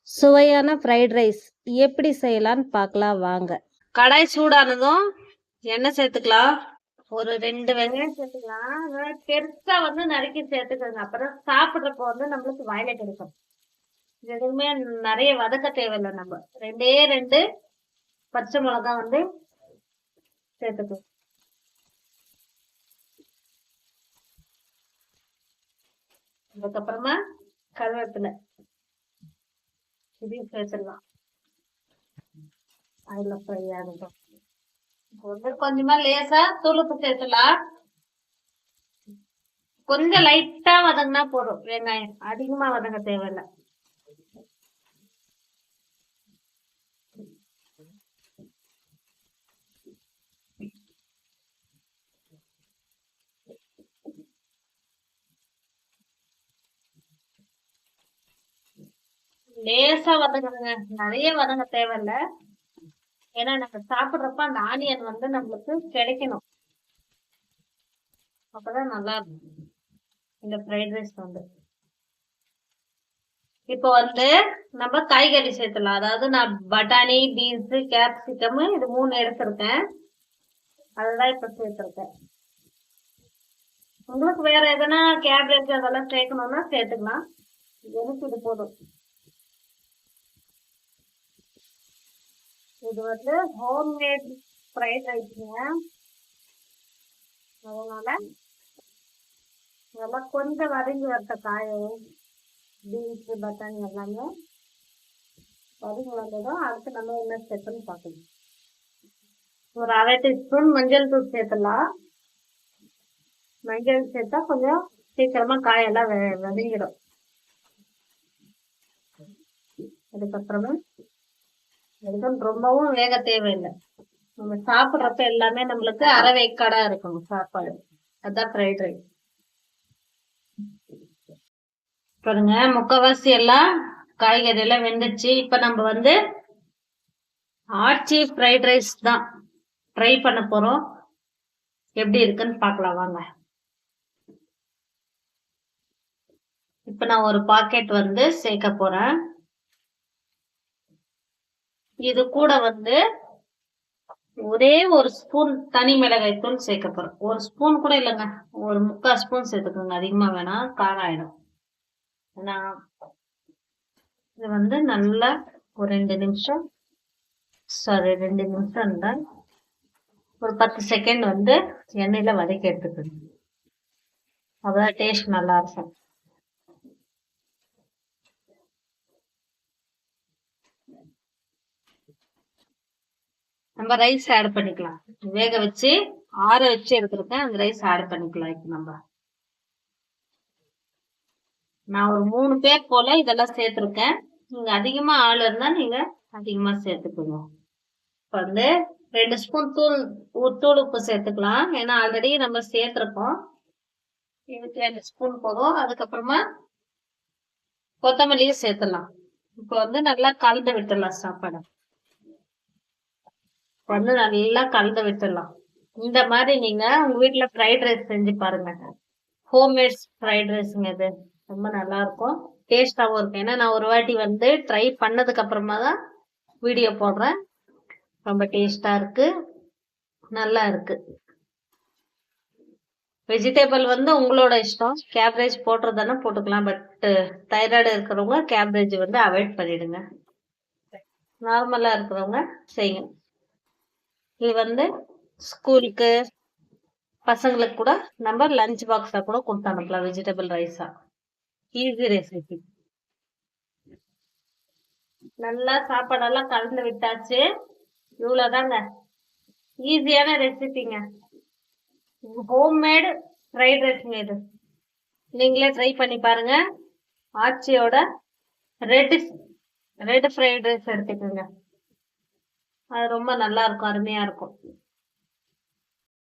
சுவையான fried rice எப்படி செய்யலான்னு பார்க்கலாம் வாங்க. கடாய் சூடானதும் எண்ணெய் சேர்த்துக்கலாம். ஒரு 2 வெங்காயம் சேர்த்துக்கலாம். பெருசா நறுக்கி சேர்த்துக்கோங்க. அப்பதான் சாப்பிடுறப்போ நம்மளுக்கு வாயில கிடைக்கும். எதுவுமே நிறைய வதக்க தேவையில்லை. நம்ம 2 பச்சை மிளகா சேர்த்துக்கணும். அதுக்கப்புறமா கருவேப்பிலை இதையும் சேர்த்துடலாம். அதுல ஃப்ரை ஆகட்டும். கொஞ்சமா லேசா தூளுப்பு சேர்த்துலாம். கொஞ்சம் லைட்டா வதங்கினா போதும். வெங்காயம் அதிகமா வதங்க தேவையில்லை. லேசா வதங்குங்க, நிறைய வதங்க தேவையில்லை. ஏன்னா நம்ம சாப்பிடுறப்ப அந்த ஆனியன் நம்மளுக்கு கிடைக்கணும். அப்பதான் நல்லா இருக்கும் இந்த ஃப்ரைட் ரைஸ். இப்போ நம்ம காய்கறி சேர்த்துலாம். அதாவது நான் பட்டாணி, பீன்ஸ், கேப்சிகம் இது 3 எடுத்திருக்கேன். அதுதான் இப்ப சேர்த்திருக்கேன். உங்களுக்கு வேற எதனா கேபேஜ் அதெல்லாம் சேர்க்கணும்னா சேர்த்துக்கலாம். எனக்கு இது போதும். இது ஹோம்மேட் ஃப்ரைட் ரைஸ்ங்க. அதனால இதெல்லாம் கொஞ்சம் வதங்கி வரட்ட காயும் பீன்ஸ் பட்டாணி எல்லாமே வதங்கி வந்ததும் அடுத்து நம்ம என்ன சேர்த்துன்னு பார்க்கணும். ஒரு 1/2 டீஸ்பூன் மஞ்சள் தூள் சேர்த்துலாம். மஞ்சள் சேர்த்தா கொஞ்சம் சீக்கிரமா காயெல்லாம் வதங்கிடும். அதுக்கப்புறமா ரொம்பவும் வேக தேவையில்லை. நம்ம சாப்பிட்றப்ப எல்லாமே நம்மளுக்கு அரை வேக்காடா இருக்கணும் சாப்பாடு. அதான் ஃப்ரைட் ரைஸ். பாருங்க, முக்கால்வாசி எல்லாம் காய்கறி எல்லாம் வெந்துச்சு. இப்ப நம்ம ஆச்சி ஃப்ரைட் ரைஸ் தான் ட்ரை பண்ண போறோம். எப்படி இருக்குன்னு பார்க்கலாம் வாங்க. இப்ப நான் ஒரு பாக்கெட் சேர்க்க போறேன். இது கூட ஒரே ஒரு ஸ்பூன் தனி மிளகாய் தூள் சேர்க்க போறேன். ஒரு ஸ்பூன் கூட இல்லைங்க, ஒரு 3/4 ஸ்பூன் சேர்த்துக்கோங்க. அதிகமா வேணாம், காரம் ஆயிடும். இது நல்லா ஒரு 2 நிமிஷம் இருந்தா ஒரு 10 செகண்ட் எண்ணெயில வதக்கி எடுத்துக்கணும். அப்பதான் டேஸ்ட் நல்லா இருக்கும். நம்ம ரைஸ் ஆட் பண்ணிக்கலாம். வேக வச்சு ஆற வச்சு எடுத்துருக்கேன். அந்த ரைஸ் ஆட் பண்ணிக்கலாம். இப்ப நான் ஒரு 3 பேர் போல இதெல்லாம் சேர்த்திருக்கேன். நீங்க அதிகமா ஆள் இருந்தா நீங்க அதிகமா சேர்த்துக்கோங்க. இப்ப 2 ஸ்பூன் தூள் உப்பு சேர்த்துக்கலாம். ஏன்னா ஆல்ரெடி நம்ம சேர்த்திருக்கோம். இதுக்கு 2 ஸ்பூன் போதும். அதுக்கப்புறமா கொத்தமல்லியும் சேர்த்துலாம். இப்ப நல்லா கலந்து விட்டுடலாம். சாப்பாடு நல்லா கலந்து விட்டுடலாம். இந்த மாதிரி நீங்க உங்க வீட்டுல ஃப்ரைட் ரைஸ் செஞ்சு பாருங்க. ஹோம்மேட் ஃப்ரைட் ரைஸ்ங்க. இது ரொம்ப நல்லா இருக்கும், டேஸ்டாவும் இருக்கும். ஏன்னா நான் ஒரு வாட்டி ட்ரை பண்ணதுக்கு அப்புறமா தான் வீடியோ போடுறேன். ரொம்ப டேஸ்டா இருக்கு, நல்லா இருக்கு. வெஜிடபிள் உங்களோட இஷ்டம். கேப்ரேஜ் போட்டுறதுனா போட்டுக்கலாம். பட் தைராய்டு இருக்கிறவங்க கேப்ரேஜ் அவாய்ட் பண்ணிடுங்க. நார்மலா இருக்கிறவங்க செய்யுங்க. இது ஸ்கூலுக்கு பசங்களுக்கு கூட நம்ம லஞ்ச் பாக்ஸா கூட கொடுத்து அனுப்பலாம். வெஜிடபிள் ரைஸா ஈஸி ரெசிபி. நல்லா சாப்பாடெல்லாம் கலந்து விட்டாச்சு. இவ்வளவுதாங்க, ஈஸியான ரெசிபிங்க. ஹோம்மேடு ஃப்ரைட் ரைஸ்ங்க. இது நீங்களே ட்ரை பண்ணி பாருங்க. ஆச்சியோட ரெட் ஃப்ரைட் ரைஸ் எடுத்துக்கோங்க. அது ரொம்ப நல்லா இருக்கும், அருமையா இருக்கும்.